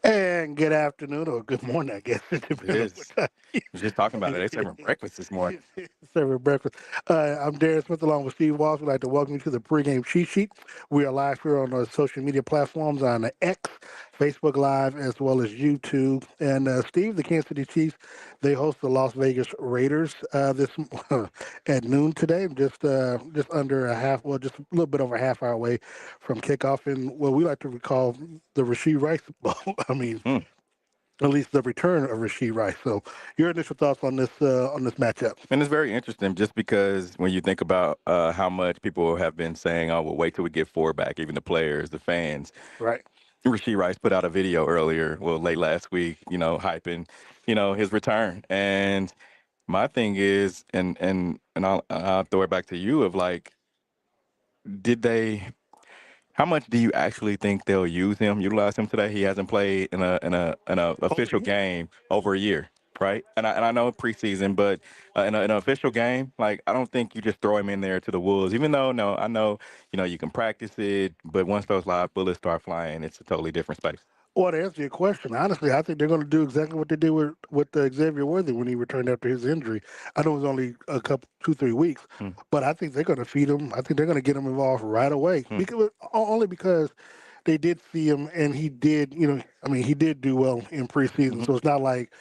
And good afternoon or good morning, I guess. It Depending on what is. time I was just talking about it. They serving you- breakfast this morning. serving breakfast. I'm Darren Smith along with Steve Walsh. We'd like to welcome you to the pregame cheat sheet. We are live here on our social media platforms on the X, Facebook Live, as well as YouTube. And Steve, the Kansas City Chiefs, they host the Las Vegas Raiders this at noon today, just under a half, well, just a little bit over a half hour away from kickoff. And what we like to recall the Rasheed Rice Bowl. I mean, Mm. at least the return of Rasheed Rice. So, your initial thoughts on this matchup? And it's very interesting just because when you think about how much people have been saying, oh, well, wait till we get four back, even the players, the fans. Right. Rasheed Rice put out a video earlier, well, late last week, hyping, his return. And my thing is, and I'll throw it back to you of like, did they how much do you actually think they'll utilize him today? He hasn't played in a official game over a year, right? And I know preseason, but in an official game, like I don't think you just throw him in there to the wolves. Even though, no, I know you can practice it, but once those live bullets start flying, it's a totally different space. Well, to answer your question, honestly, I think they're going to do exactly what they did with Xavier Worthy when he returned after his injury. I know it was only a couple, 2-3 weeks, Hmm. but I think they're going to feed him. I think they're going to get him involved right away Hmm. only because they did see him and he did. I mean, he did do well in preseason. Hmm. So it's not like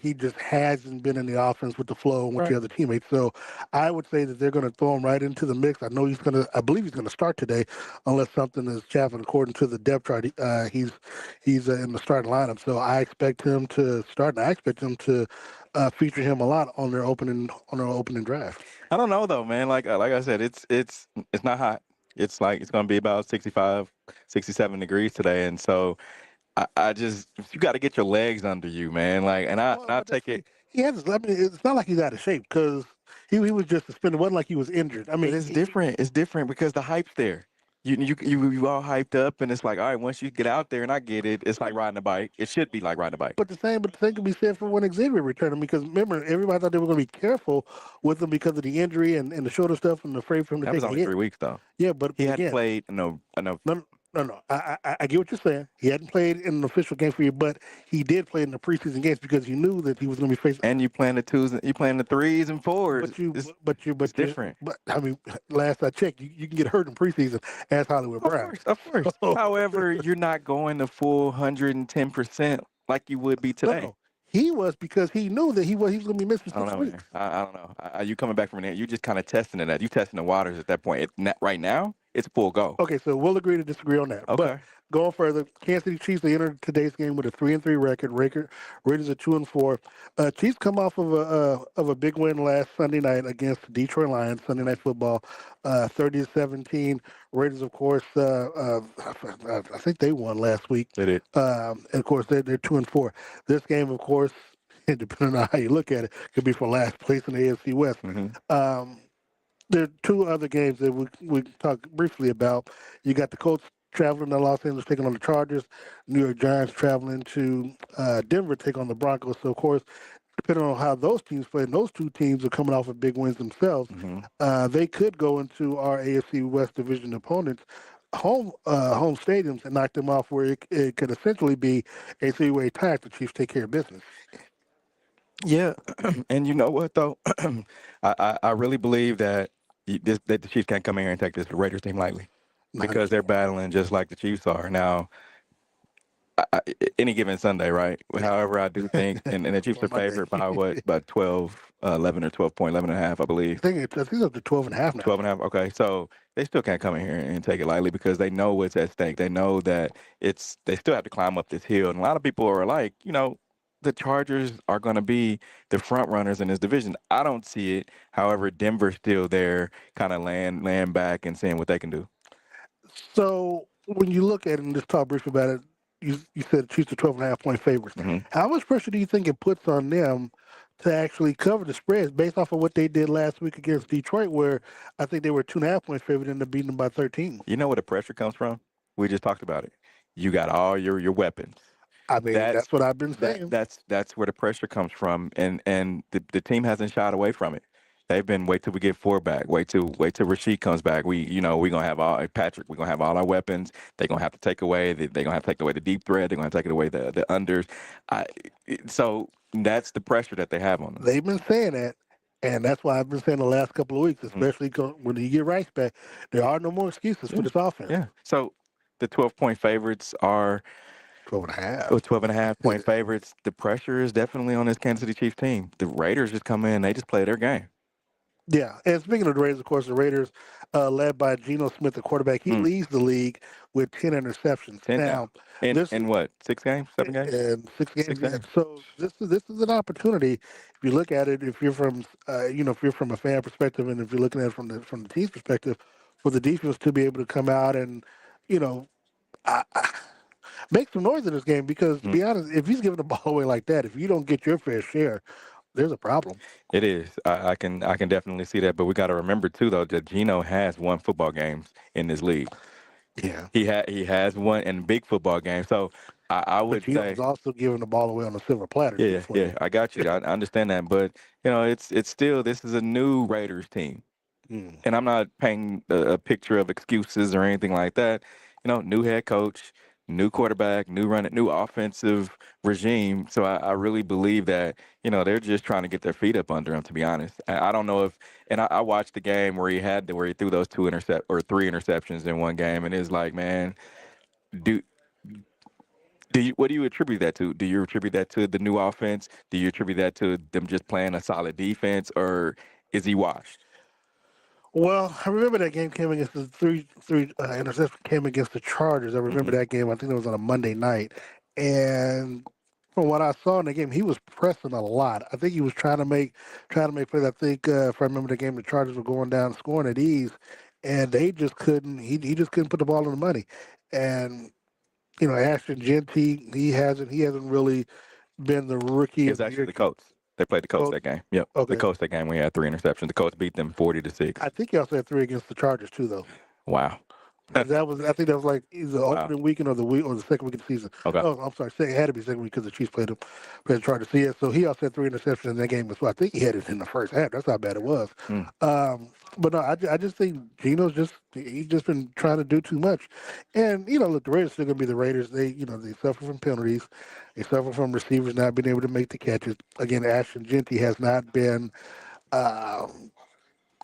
he just hasn't been in the offense with the flow and with Right. the other teammates. So I would say that they're going to throw him right into the mix. I believe he's going to start today, unless something is chafing according to the depth chart. He's in the starting lineup, so I expect him to start, and I expect him to feature him a lot on their opening draft. I don't know though, man. Like I said, it's not hot. It's like it's going to be about 65, 67 degrees today, and so I just you got to get your legs under you, man. Like, and I Well, and I but take it, he has. I mean, it's not like he's out of shape because he was just suspended. It wasn't like he was injured. I but mean, it's different. It's different because the hype's there. You all hyped up, and it's like, all right, once you get out there, and I get it, it's like riding a bike. It should be like riding a bike. but the same can be said for when Xavier returned him because remember everybody thought they were going to be careful with him because of the injury and the shoulder stuff and afraid for him to That was take a only hit. 3 weeks though. Yeah, but He but hadn't again, played. No. no, no, no. I get what you're saying. He hadn't played in an official game for you, but he did play in the preseason games because he knew that he was going to be facing. And you playing the twos, and you playing the threes and fours. But you, It's but you, it's but you, different. but I mean, last I checked, you can get hurt in preseason as Hollywood Of Brown. course, of course. So, However, you're not going the full 110% like you would be no, today. no, he was because he knew that he was going to be missing I don't six know, man. weeks. I don't know. You coming back from there? You just kind of testing it. You testing the waters at that point. Right now, it's full go. Okay, so we'll agree to disagree on that. But Okay. going further, Kansas City Chiefs they entered today's game with a 3-3 record. Raiders are 2-4. Chiefs come off of a big win last Sunday night against the Detroit Lions. Sunday Night Football, 30-17. Raiders, of course, I think they won last week. Did it? And of course, they're 2-4. This game, of course, depending on how you look at it, could be for last place in the AFC West. Mm-hmm. Um, there are two other games that we talk briefly about. You got the Colts traveling to Los Angeles, taking on the Chargers. New York Giants traveling to Denver, take on the Broncos. So, of course, depending on how those teams play, and those two teams are coming off of big wins themselves. Mm-hmm. They could go into our AFC West division opponents' home stadiums and knock them off, where it could essentially be a three-way tie if the Chiefs take care of business. Yeah, and you know what though, I really believe that that the Chiefs can't come in here and take this Raiders team lightly Not because they're battling just like the Chiefs are now. I, any given Sunday, right? However, I do think, and the Chiefs on are Monday. favored by what, about 12, 11 or 12 point, 11 and a half, I believe. I think it's up to 12 and a half now. 12 and a half. Okay. So they still can't come in here and take it lightly because they know what's at stake. They know that they still have to climb up this hill. And a lot of people are like, the Chargers are going to be the front runners in this division. I don't see it. However, Denver's still there, kind of laying back and seeing what they can do. So when you look at it and just talk briefly about it, you said Chiefs are 12.5 point favorites. Hmm. How much pressure do you think it puts on them to actually cover the spreads based off of what they did last week against Detroit, where I think they were 2.5 point favorite and ended up beating them by 13? You know where the pressure comes from? We just talked about it. You got all your weapons. I mean, That's that's what I've been saying. that's where the pressure comes from, and the team hasn't shied away from it. They've been wait till we get 4 back. Wait till Rasheed comes back. We're gonna have all Patrick. We're gonna have all our weapons. They're gonna have to take away. They're gonna have to take away the deep threat. They're gonna take it away the unders. So that's the pressure that they have on them. They've been saying that, and that's why I've been saying the last couple of weeks, Mm. especially when you get Rice back, there are no more excuses for Yeah, this offense. yeah. So the 12-point favorites are 12 and a half. 12 and a half point favorites. The pressure is definitely on this Kansas City Chiefs team. The Raiders just come in. They just play their game. Yeah, and speaking of the Raiders, of course, the Raiders, led by Geno Smith, the quarterback, he leads the league with 10 interceptions. 10 now, in what, 6 games, 7 games? and 6 games. 6 Yeah. games. So this is an opportunity. If you look at it, if you're from if you're from a fan perspective, and if you're looking at it from the team's perspective, for the defense to be able to come out and you know make some noise in this game, because to be honest, if he's giving the ball away like that, if you don't get your fair share, there's a problem. It is. I can definitely see that. But we got to remember too, though, that Geno has won football games in this league. Yeah, He has won in big football games. So I but would Geno's say, also giving the ball away on a silver platter. yeah, for yeah, you. I got you. I understand that. But it's still, this is a new Raiders team, Mm. and I'm not painting a picture of excuses or anything like that. New head coach, new quarterback, new offensive regime. So I really believe that, they're just trying to get their feet up under him, to be honest. I don't know if, and I watched the game where where he threw those 3 interceptions in one game. And it's like, man, do, what do you attribute that to? Do you attribute that to the new offense? Do you attribute that to them just playing a solid defense, or is he washed? Well, I remember that game came against the three interception came against the Chargers. I remember Mm-hmm. that game. I think it was on a Monday night, and from what I saw in the game, he was pressing a lot. I think he was trying to make plays. I think if I remember the game, the Chargers were going down, scoring at ease, and they just couldn't. He just couldn't put the ball in the money. And Ashton Genty, he hasn't really been the rookie It of was the actually year the Colts. They played the Colts coach. that game. Yep, the Okay, Colts that game. We had 3 interceptions. The Colts beat them 40-6. I think he also had three against the Chargers too, though. Wow. I think that was like either the Wow. opening weekend or the second week of the season. Okay. Oh, I'm sorry, it had to be second week because the Chiefs played the Chargers. So he also had three interceptions in that game as well. I think he had it in the first half. That's how bad it was. Mm. But no, I just think Geno's he's just been trying to do too much. And look, the Raiders are still gonna be the Raiders. They suffer from penalties. They suffer from receivers not being able to make the catches. Again, Ashton Genty has not been.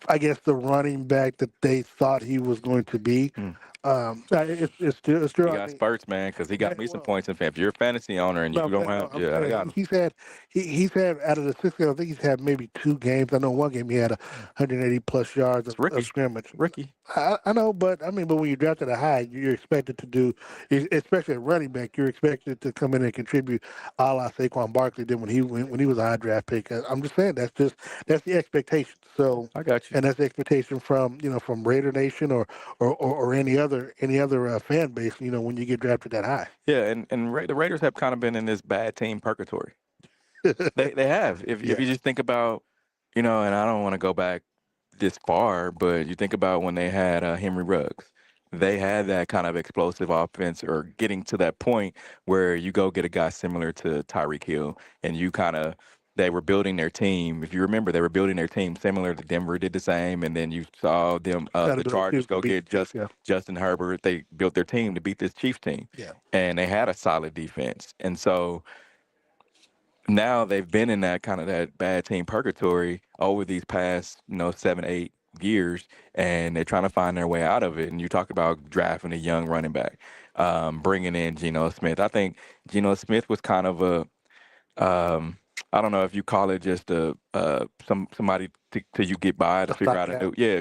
I guess the running back that they thought he was going to be. Mm. It's still. He got spurts, man, because he got me some points. If you're a fantasy owner and you don't have, I got him. He's had out of the 6 games, I think he's had maybe 2 games. I know one game he had 180 plus yards of scrimmage. Rookie. I know, but when you draft at a high, you're expected to do, especially at running back, you're expected to come in and contribute, a la Saquon Barkley did when he was a high draft pick. I'm just saying that's the expectation. So I got you. and that's the expectation from from Raider Nation or any other fan base. When you get drafted that high. Yeah, and the Raiders have kind of been in this bad team purgatory. They have. If you just think about, and I don't want to go back this far, but you think about when they had Henry Ruggs. They had that kind of explosive offense, or getting to that point where you go get a guy similar to Tyreek Hill, and they were building their team. If you remember, they were building their team similar to Denver did the same, and then you saw them, the Chargers go get Justin Herbert. They built their team to beat this Chiefs team, and they had a solid defense. And so now they've been in that kind of that bad team purgatory over these past 7, 8 years, and they're trying to find their way out of it. And you talk about drafting a young running back, bringing in Geno Smith. I think Geno Smith was kind of a I don't know if you call it just somebody till you get by to figure out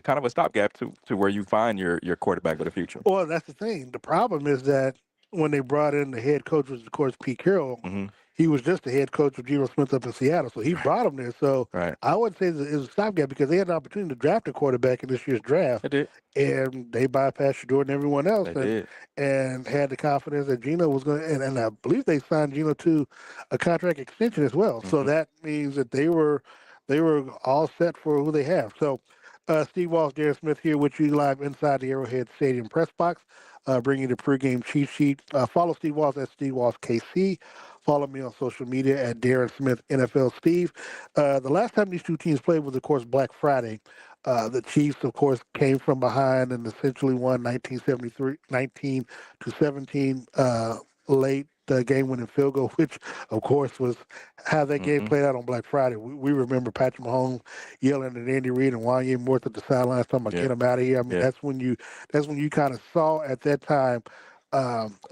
kind of a stopgap to where you find your quarterback of the future. Well, that's the thing. The problem is that when they brought in the head coach, was of course Pete Carroll. Mm-hmm. He was just the head coach of Geno Smith up in Seattle, so he brought him there. So I would say it was a stopgap because they had an opportunity to draft a quarterback in this year's draft. They did. And they bypassed Shador and everyone else, did. And had the confidence that Geno was going to, and I believe they signed Geno to a contract extension as well. Mm-hmm. So that means that they were all set for who they have. So Steve Walls, Darren Smith here with you live inside the Arrowhead Stadium press box, bringing the pregame cheat sheet. Follow Steve Walls at Steve Walls KC. Follow me on social media at Darren Smith NFL Steve. The last time these two teams played was, of course, Black Friday. The Chiefs, of course, came from behind and essentially won 1973, 19 to 17 late game-winning field goal, which, of course, was how that game Mm-hmm. played out on Black Friday. We remember Patrick Mahomes yelling at Andy Reid and Wanye Morris at the sidelines talking about Yeah. get him out of here. I mean, Yeah. that's when you kind of saw at that time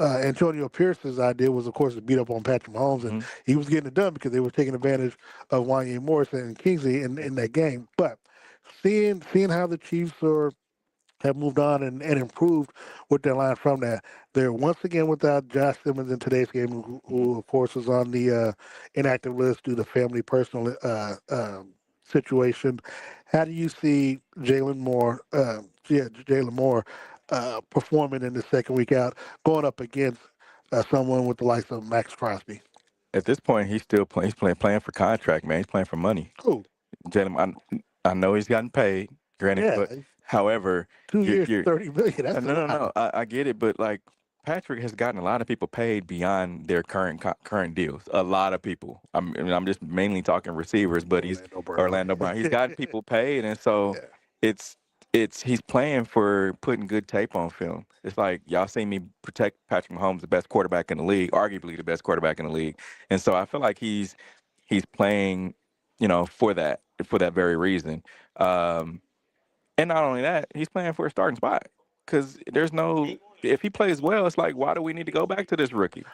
Antonio Pearson's idea was, of course, to beat up on Patrick Mahomes, and Mm-hmm. he was getting it done because they were taking advantage of Wanye Morris and Kingsley in that game. But seeing how the Chiefs have moved on and improved with their line from that. They're once again without Josh Simmons in today's game, who of course was on the inactive list due to family personal situation. How do you see Jalen Moore, Jalen Moore, performing in the second week out, going up against someone with the likes of Max Crosby? At this point, he's still playing. He's playing for contract, man. He's playing for money. Cool. Jalen, I know he's gotten paid, granted, Yeah, but however, 2 years, you're 30 million. That's no, a no, lot. no. I get it, but like Patrick has gotten a lot of people paid beyond their current deals. A lot of people. I'm just mainly talking receivers, but he's Orlando Brown. Orlando Brown. He's gotten people paid, and so Yeah. it's he's playing for putting good tape on film. It's like y'all seen me protect Patrick Mahomes, the best quarterback in the league, arguably the best quarterback in the league, and so I feel like he's playing, for that very reason. Um, and not only that, he's playing for a starting spot because there's no. If he plays well, it's like, why do we need to go back to this rookie?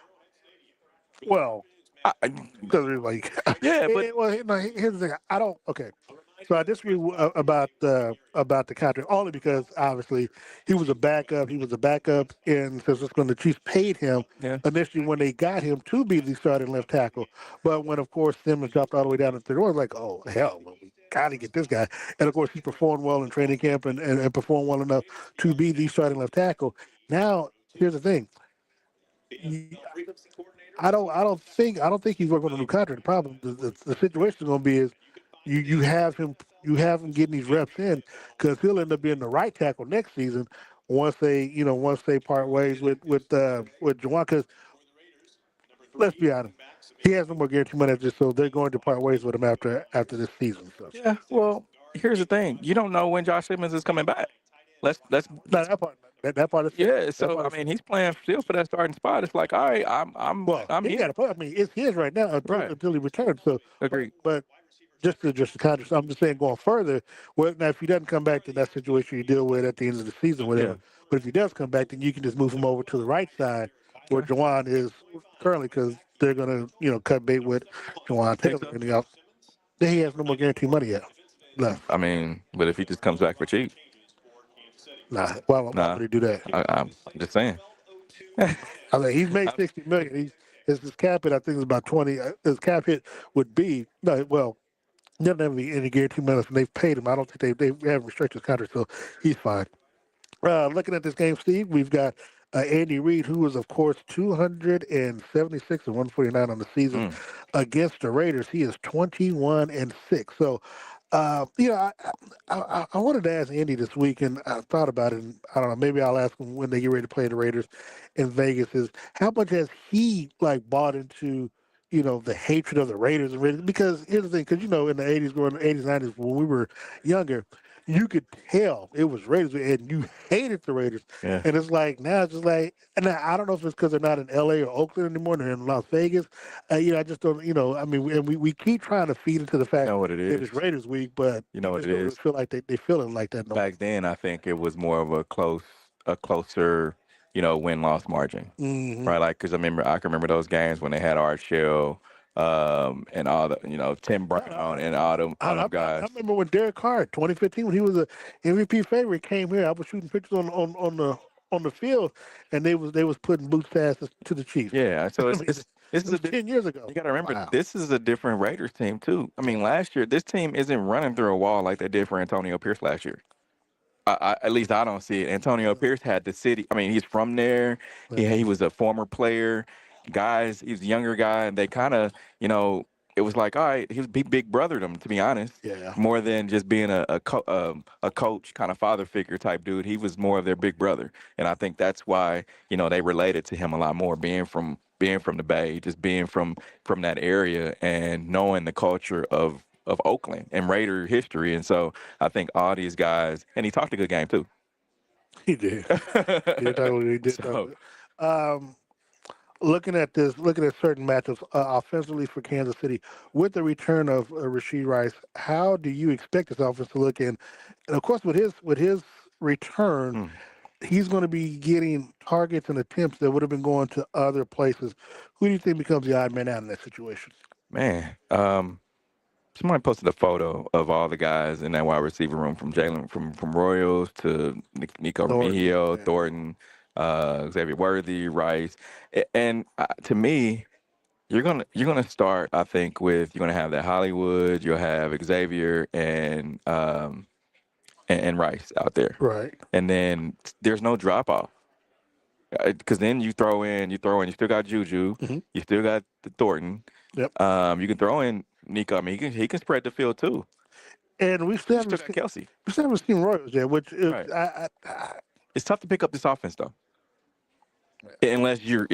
Well, I, because it's like, yeah, but well, no, here's the thing. I don't. Okay, so I disagree about the contract only because obviously he was a backup. He was a backup in since it's when the Chiefs paid him yeah, initially when they got him to be the starting left tackle. But when of course Simmons dropped all the way down to third, it was like, oh hell, well, we got to get this guy. And of course he performed well in training camp and performed well enough to be the starting left tackle. Now here's the thing. I don't think he's working on a new contract. The problem, the situation is going to be is you have him getting these reps in because he'll end up being the right tackle next season once they part ways with Juwan. Because let's be honest, he has no more guarantee money, just so they're going to part ways with him after this season. So yeah. Well, here's the thing: you don't know when Josh Simmons is coming back. Let's now that part is fair. yeah. That So part I is mean, fair. he's playing still for that starting spot. It's like, all right, Well, I'm he got here. to play. I mean, it's his right now until Right. until he returns. So, Agreed. but just to contrast, I'm just saying going further. Well, now if he doesn't come back, then that situation you deal with at the end of the season, Yeah. whatever. But if he does come back, then you can just move him over to the right side where Okay. Jawan is currently, because they're gonna cut bait with Jawan Taylor and everything else. Then he has no more guaranteed money yet left. I mean, but if he just comes back for cheap, Nah, why nah. would he do that? I'm just saying. I mean, he's made 60 million. His cap hit, I think, is about 20. His cap hit would be no, well, he doesn't have any guaranteed money, and they've paid him. I don't think they haven't restricted his contract, so he's fine. Looking at this game, Steve, we've got Andy Reid, who is, of course, 276 and 149 on the season Mm. against the Raiders. He is 21 and 6. So, I wanted to ask Andy this week, and I thought about it. And I don't know, maybe I'll ask him when they get ready to play the Raiders in Vegas. Is how much has he bought into? The hatred of the Raiders and Raiders. Because here's the thing, because in the 80s, growing the 80s, 90s, when we were younger, you could tell it was Raiders, and you hated the Raiders. Yeah. And it's like now, it's just like, and I don't know if it's because they're not in L.A. or Oakland anymore; they're in Las Vegas. I just don't. I mean, and we keep trying to feed into the You fact know what it that is? it's Raiders week, but You know what just it don't really is? feel like they feel it like that no more. Back then, I think it was more of a closer, win-loss margin, Hmm. right? Like, because I can remember those games when they had Art Shell, and all the, Tim Brown and all them I guys. remember when Derek Carr, 2015, when he was a MVP favorite, came here. I was shooting pictures on the field, and they was putting boots passes to the Chiefs. Yeah. So I it's mean, it's this it is a was 10 years ago. you got to remember, Wow. this is a different Raiders team too. I mean, last year this team isn't running through a wall like they did for Antonio Pierce last year. At least I don't see it. Antonio Pierce had the city. I mean, he's from there. He was a former player. Guys, he's a younger guy, and they kind of, it was like, all right, he was big brother to him, to be honest. Yeah. More than just being a coach kind of father figure type dude. He was more of their big brother, and I think that's why they related to him a lot more, being from the Bay, just being from that area, and knowing the culture of Oakland and Raider history. And so I think all these guys, and he talked a good game too. He did. He did talk. He did talk. So Um, looking at certain matchups offensively for Kansas City with the return of Rashee Rice, how do you expect this offense to look? And of course, with his return, mm, he's going to be getting targets and attempts that would have been going to other places. Who do you think becomes the odd man out in that situation? man, somebody posted a photo of all the guys in that wide receiver room, from Jalen, from Royals to Nico Thornton, Remigio, yeah. Thornton, Xavier Worthy, Rice, and to me, you're gonna start. I think you're gonna have that Hollywood, you'll have Xavier and Rice out there, Right. and then there's no drop off. Because then you still got Juju, Hmm. you still got the Thornton. Yep. You can throw in Nico. I mean, he can spread the field too. And You still got Kelsey. we still haven't seen Royals yet, which is, Right. I It's tough to pick up this offense though, unless you're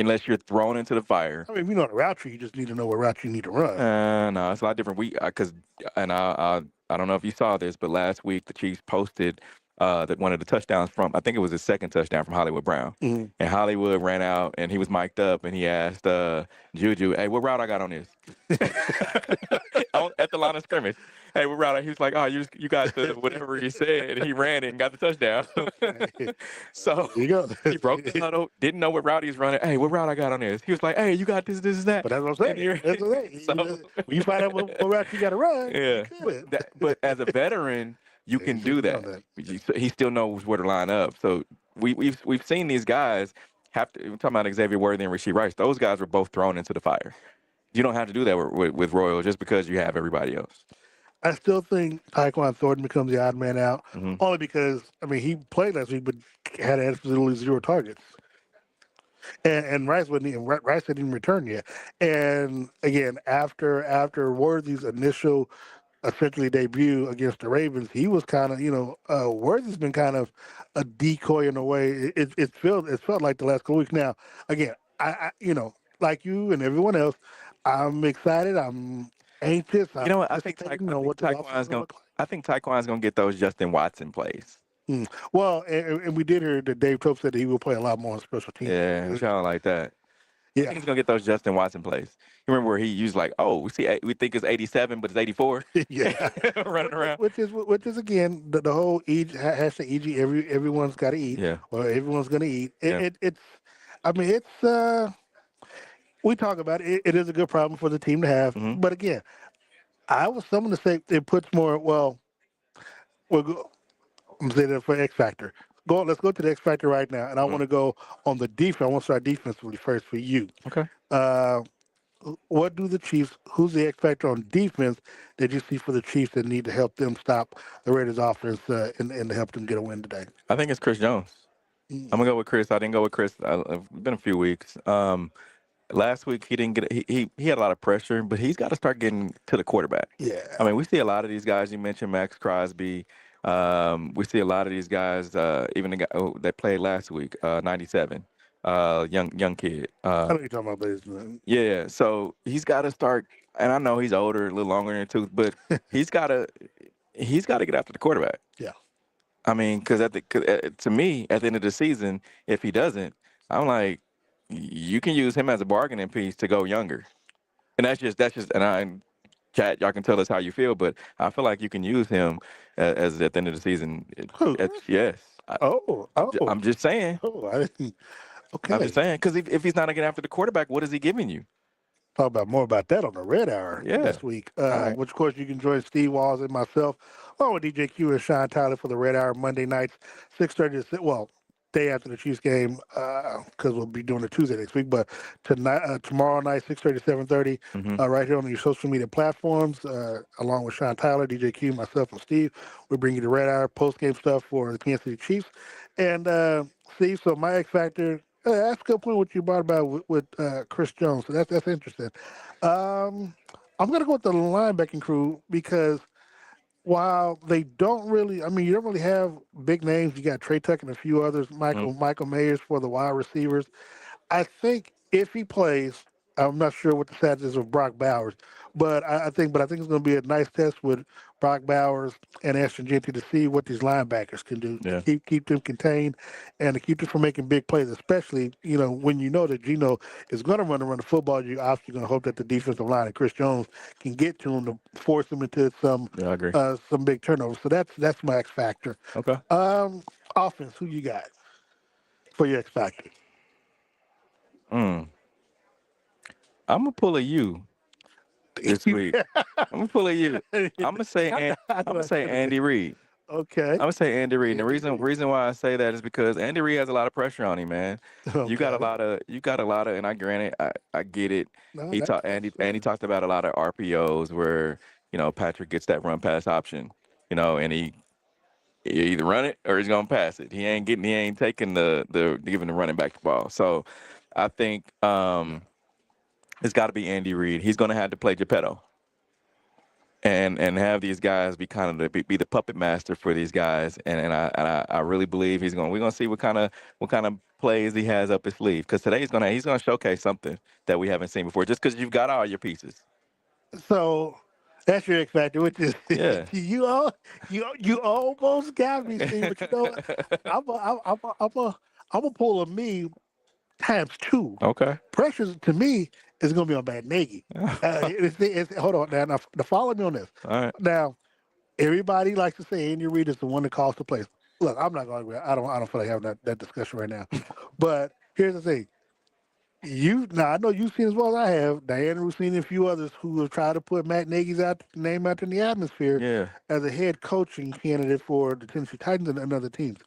thrown into the fire. I mean, if you know the route tree, you just need to know what route you need to run. No, it's a lot different. I don't know if you saw this, but last week the Chiefs posted that one of the touchdowns from, I think it was his second touchdown, from Hollywood Brown. Hmm. And Hollywood ran out and he was mic'd up and he asked Juju, "Hey, what route I got on this?" At the line of scrimmage. Hey, what route? He was like, "Oh, you got the whatever he said." And he ran it and got the touchdown. So There you go. he broke the huddle, didn't know what route he was running. Hey, what route I got on this? He was like, "Hey, you got this, this, that." But that's what I'm saying. That's what I'm saying. So, When you find out what route you got to run, yeah, you could. but as a veteran, you can He's do done that. He still knows where to line up. So we've seen these guys have to. We're talking about Xavier Worthy and Rashee Rice. Those guys were both thrown into the fire. You don't have to do that with Royal just because you have everybody else. I still think Tyquan Thornton becomes the odd man out, Hmm. only because, I mean, he played last week but had absolutely 0 targets. And Rice Rice hadn't even returned yet. And again, after Worthy's initial essentially debut against the Ravens, he was kind of, Worthy's been kind of a decoy in a way. It felt like the last couple weeks. Now, again, like you and everyone else, I'm excited. I'm anxious. You know what? Anticipating, what the offense is gonna look like. I think Taekwon's gonna get those Justin Watson plays. Mm. Well, and we did hear that Dave Tope said that he will play a lot more on special teams. Yeah, which I don't like that. I Yeah. think he's gonna get those Justin Watson plays. You remember where he used like, "Oh, we think it's 87, but it's 84." Yeah. Running around. Which is again the whole hashtag EG. Everyone's got to eat. Yeah. Or everyone's going to eat. Yeah. It's we talk about it. It is a good problem for the team to have. Mhm. But again, I was someone to say it puts more. Well, I'm saying that for X Factor. Let's go to the X Factor right now, and I want to go on the defense. I want to start defensively first for you. Okay. What do the Chiefs? Who's the X factor on defense that you see for the Chiefs that need to help them stop the Raiders' offense and to help them get a win today? I think it's Chris Jones. I'm gonna go with Chris. I didn't go with Chris. It's been a few weeks. Last week he didn't get. He had a lot of pressure, but he's got to start getting to the quarterback. Yeah. I mean, we see a lot of these guys. You mentioned Max Crosby. We see a lot of these guys. Even the guy that played last week, 97, young kid. I know you're talking about, but Yeah. So he's got to start. And I know he's older, a little longer in the tooth, but he's got to get after the quarterback. Yeah. I mean, because to me, at the end of the season, if he doesn't, I'm like, you can use him as a bargaining piece to go younger, and that's just, chat. Y'all can tell us how you feel, but I feel like you can use him as at the end of the season. Who? Yes. I'm just saying. I didn't. Okay. I'm just saying, because if he's not getting after the quarterback, what is he giving you? Talk about more about that on the Red Hour this week. right. Which, of course, you can join Steve Walls and myself, along with DJ Q and Sean Tyler for the Red Hour Monday nights, 6:30 to day after the Chiefs game, because we'll be doing it Tuesday next week. But tonight, tomorrow night, 6:30 to 7:30, right here on your social media platforms, along with Sean Tyler, DJ Q, myself, and Steve. We bring you the Red Hour post-game stuff for the Kansas City Chiefs. And Steve, so my X factor. That's a good point what you brought about with Chris Jones. So that's interesting. I'm going to go with the linebacking crew because while they don't really, I mean, you don't really have big names. You got Trey Tuck and a few others, Mm, Michael Mayers for the wide receivers. I think if he plays, I'm not sure what the status is of Brock Bowers, but I think it's going to be a nice test with Brock Bowers and Ashton Genty to see what these linebackers can do to yeah, keep them contained and to keep them from making big plays. Especially when you know that Gino is going to run the football, you're obviously going to hope that the defensive line and Chris Jones can get to him to force him into yeah, I agree. some big turnovers. So that's my X factor. Okay. Um, Offense, who you got for your X factor? Mm. I'm gonna pull a U this week. I'm gonna pull a U. I'm gonna say I I'm know gonna that's say gonna be Andy Reid. okay. I'm gonna say Andy Reid. And the Andy Reid. reason why I say that is because Andy Reid has a lot of pressure on him, man. Okay. You got a lot of, and I granted, I get it. No, He talked that's Andy talked about a lot of RPOs where Patrick gets that run pass option, and he either run it or he's gonna pass it. He ain't taking the giving the running back the ball. So I think it's got to be Andy Reid. He's gonna have to play Geppetto and have these guys be kind of be the puppet master for these guys, and I really believe we're gonna see what kind of plays he has up his sleeve, because today he's gonna showcase something that we haven't seen before, just because you've got all your pieces. so that's your X factor, which is Yeah. you almost got me, Steve. But you know what? I'm a pull a me times two. Okay. Pressure to me is going to be on Bad Nagy. Hold on now follow me on this. All right. Now everybody likes to say Andy Reid is the one that calls the plays. Look, I'm not going to. I don't feel like having that discussion right now. But here's the thing. I know you've seen as well as I have. Diana Rousseau and a few others who have tried to put Matt Nagy's name out in the atmosphere Yeah. as a head coaching candidate for the Tennessee Titans and other teams.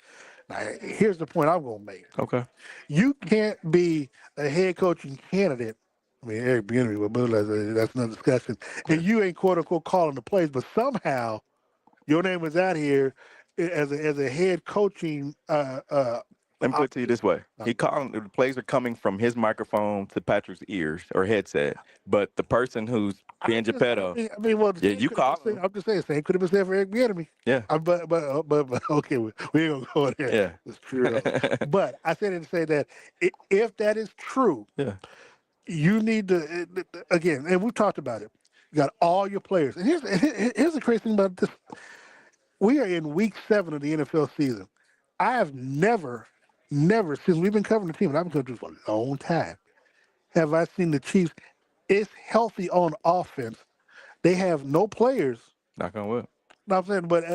Now, here's the point I'm going to make. Okay. You can't be a head coaching candidate. I mean, Eric Bieniemy, but that's another discussion. And you ain't quote unquote calling the plays, but somehow your name is out here as a head coaching. Let me put it to you this way. The plays are coming from his microphone to Patrick's ears or headset, but the person who's being Geppetto, Well, yeah, you call him. I'm just saying, same could have been said for Eric Bieniemy. Yeah. But okay, we ain't gonna go there. Yeah. It's true. But I said it to say that if that is true, Yeah. you need to again, and we've talked about it. You got all your players, and here's the crazy thing about this: we are in week 7 of the NFL season. I have never since we've been covering the team, and I've been covering this for a long time, have I seen the Chiefs. It's healthy on offense. They have no players. Knock on wood. No, I'm saying, but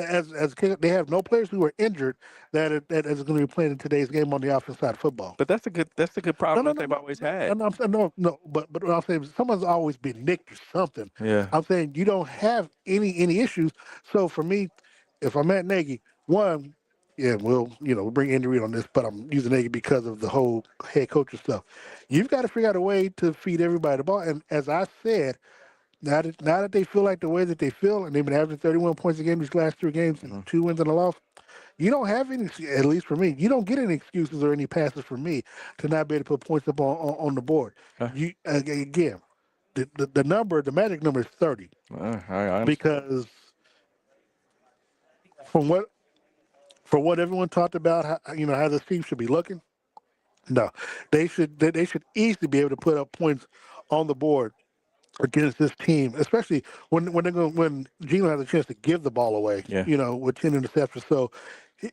they have no players who are injured that is going to be playing in today's game on the offensive side of football. But that's a good problem that they've always had. No, I'm saying no. But what I'm saying, someone's always been nicked or something. Yeah. I'm saying you don't have any issues. So for me, if I'm at Nagy, one, yeah, we'll bring Andy Reid on this, but I'm using Nagy because of the whole head coach stuff. You've got to figure out a way to feed everybody the ball. And as I said, now that they feel like the way that they feel, and they've been averaging 31 points a game these last 3 games, and 2 wins and a loss, you don't have any, at least for me, you don't get any excuses or any passes from me to not be able to put points up on the board. Huh. You again, the magic number is 30. Because from what everyone talked about, how this team should be looking, no, they should easily be able to put up points on the board against this team, especially when Gino has a chance to give the ball away. Yeah. With 10 interceptions, so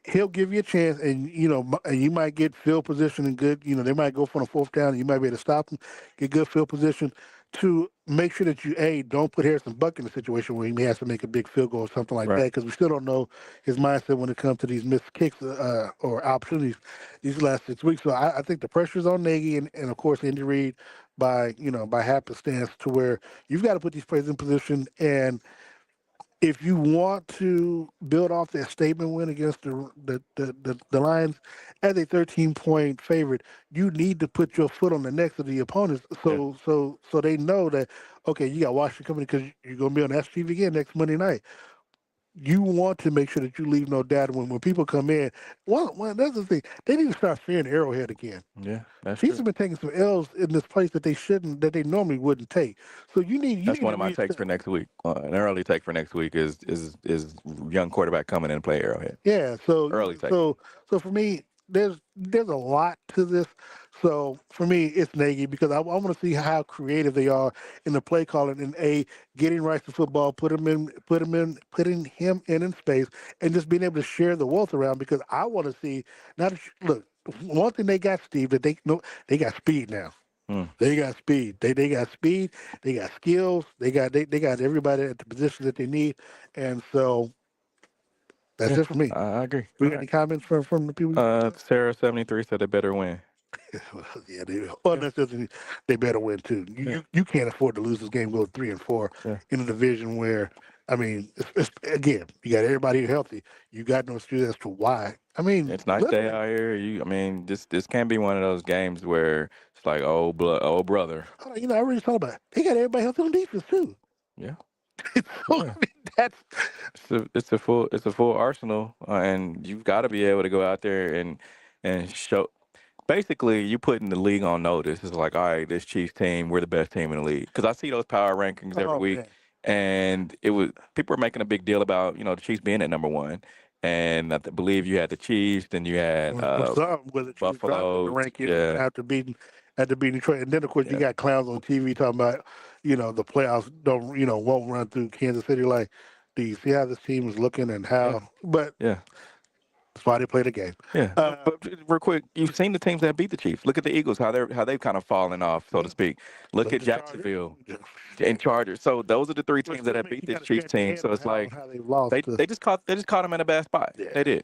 he'll give you a chance, and you might get field position and good. They might go for the 4th down, and you might be able to stop them, get good field position to make sure that you don't put Harrison Buck in a situation where he has to make a big field goal or something like that, because we still don't know his mindset when it comes to these missed kicks or opportunities these last 6 weeks. So I think the pressure's on Nagy and of course Andy Reid by happenstance to where you've got to put these players in position. And if you want to build off that statement win against the Lions as a 13-point favorite, you need to put your foot on the necks of the opponents so they know that, okay, you got Washington coming because you're going to be on STV again next Monday night. you want to make sure that you leave no doubt when people come in. One that's the thing. They need to start fearing Arrowhead again. Yeah, that's Chiefs true. have been taking some L's in this place that they normally wouldn't take. So you That's need one to of my takes reset. for next week. An early take for next week is young quarterback coming in and play Arrowhead. Yeah. Early take. So for me, there's a lot to this. So for me, it's Nagy because I want to see how creative they are in the play calling and getting right to football, putting him in space, and just being able to share the wealth around. Because I want to see not look. One thing they got, Steve, that they know they got speed now. Mm. They got speed. They got speed. They got skills. They got everybody at the position that they need, and so that's Yeah, it for me. I agree. We All got right. any comments from the people you spoke to? Sarah 73 said they better win. Yeah, well, Yeah, necessarily they better win too. yeah, You can't afford to lose this game, go 3-4 yeah. in a division where, I mean, again, you got everybody healthy. You got no excuse as to why. I mean, It's nice day literally, out here. I mean, this can't be one of those games where it's like, oh, oh brother. hold on, I already thought about it. They got everybody healthy on defense too. Yeah, So I yeah. mean, that's It's a full arsenal, and you've got to be able to go out there and show. Basically, you putting the league on notice. It's like, all right, this Chiefs team, we're the best team in the league. Because I see those power rankings every oh week, man. and it was people are making a big deal about the Chiefs being at number one, and believe you had the Chiefs, then you had Some with the Chiefs dropping the Buffalo, rankings yeah, after beating Detroit, and then of course you yeah, got clowns on TV talking about the playoffs don't won't run through Kansas City. Like, do you see how this team is looking and yeah, how? But yeah. that's why they play the game. Yeah, Uh, but real quick, you've seen the teams that beat the Chiefs. Look at the Eagles, how they've kind of fallen off, so to yeah, speak. Look so at the Chargers. Jacksonville and Chargers. So those are the three But teams that still, have man, beat you this got to Chiefs scratch your team. head So on it's like how they've lost they to. they just caught them in a bad spot. Yeah. They did.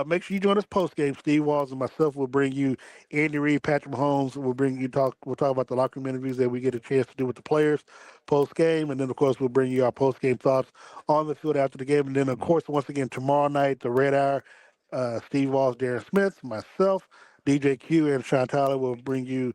Make sure you join us post game. Steve Walls and myself will bring you Andy Reid, Patrick Mahomes. We'll bring you talk. We'll talk about the locker room interviews that we get a chance to do with the players post game, and then of course we'll bring you our post game thoughts on the field after the game, and then of Mhm. course once again tomorrow night the Red Hour. Steve Walls, Darren Smith, myself, DJ Q, and Sean Tyler will bring you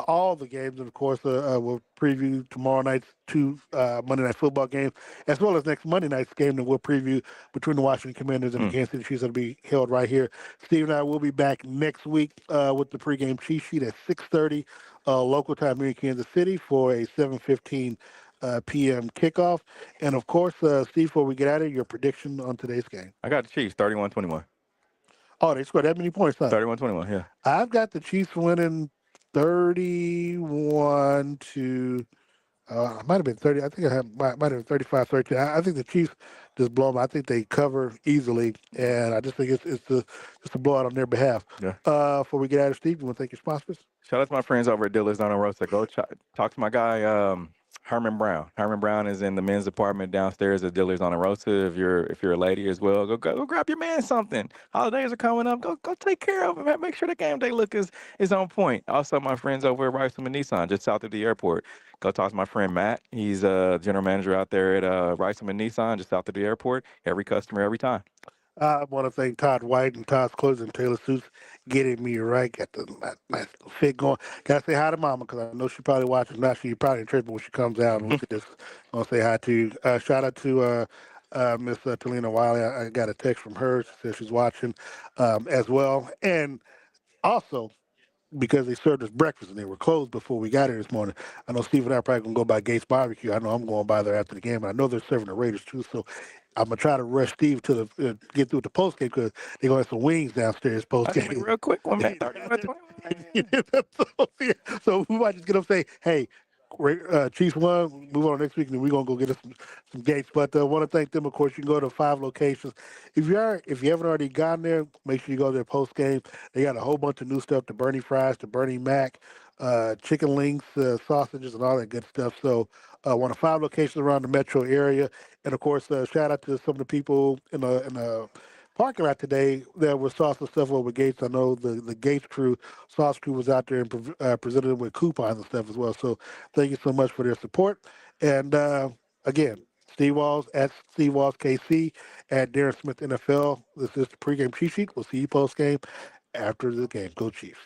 all the games, and of course we'll preview tomorrow night's two Monday Night Football games, as well as next Monday night's game that we'll preview between the Washington Commanders and the Mm. Kansas City Chiefs. That'll be held right here. Steve and I will be back next week with the pregame cheat sheet at 6:30 local time here in Kansas City for a 7:15 p.m. kickoff. And of course, Steve, before we get out of here, your prediction on today's game. I got the Chiefs 31-21. Oh, they scored that many points, huh? 31-21. Yeah. I've got the Chiefs winning 31 to. It might have been 30. I think might have been 35-13. I think the Chiefs just blow them. I think they cover easily, and I just think it's a blowout on their behalf. Yeah. Before we get out of Steve, you want to thank your sponsors? Shout out to my friends over at Dillard's on the Rosa. Go talk to my guy Herman Brown. Herman Brown is in the men's department downstairs at Dillard's on the Rosa. If you're a lady as well, go grab your man something. Holidays are coming up. Go take care of him. Make sure the game day look is on point. Also, my friends over at Riceman Nissan, just south of the airport. Go talk to my friend Matt. He's a general manager out there at Riceman Nissan, just south of the airport. Every customer, every time. I want to thank Todd White and Todd's Clothes and Taylor Suits getting me right. Got the nice little fit going. Got to say hi to Mama because I know she probably watches. Not she probably in church, but when she comes out, we could just want to say hi to you. Shout out to Miss Talina Wiley. I got a text from her. She says she's watching as well. And also, because they served us breakfast and they were closed before we got here this morning. I know Steve and I are probably going to go by Gates Barbecue. I know I'm going by there after the game. And I know they're serving the Raiders too. So I'm going to try to rush Steve to the get through the post game because they're going to have some wings downstairs post I think we game. real quick, 1 minute, 31-21. So we might just get up and say, hey, Chiefs won. Move on next week, and then we're gonna go get us some gates. But I want to thank them. Of course, you can go to 5 locations. If you haven't already gone there, make sure you go there post game. They got a whole bunch of new stuff: the Bernie fries, the Bernie Mac, chicken links, sausages, and all that good stuff. So one of 5 locations around the metro area, and of course, shout out to some of the people in the parking lot today that was saucing stuff over Gates. I know the Gates crew, sauce crew, was out there and presented them with coupons and stuff as well. So thank you so much for their support. And again, Steve Walls at Steve Walls KC at Darren Smith NFL. This is the pregame cheat sheet. We'll see you post game after the game. Go Chiefs.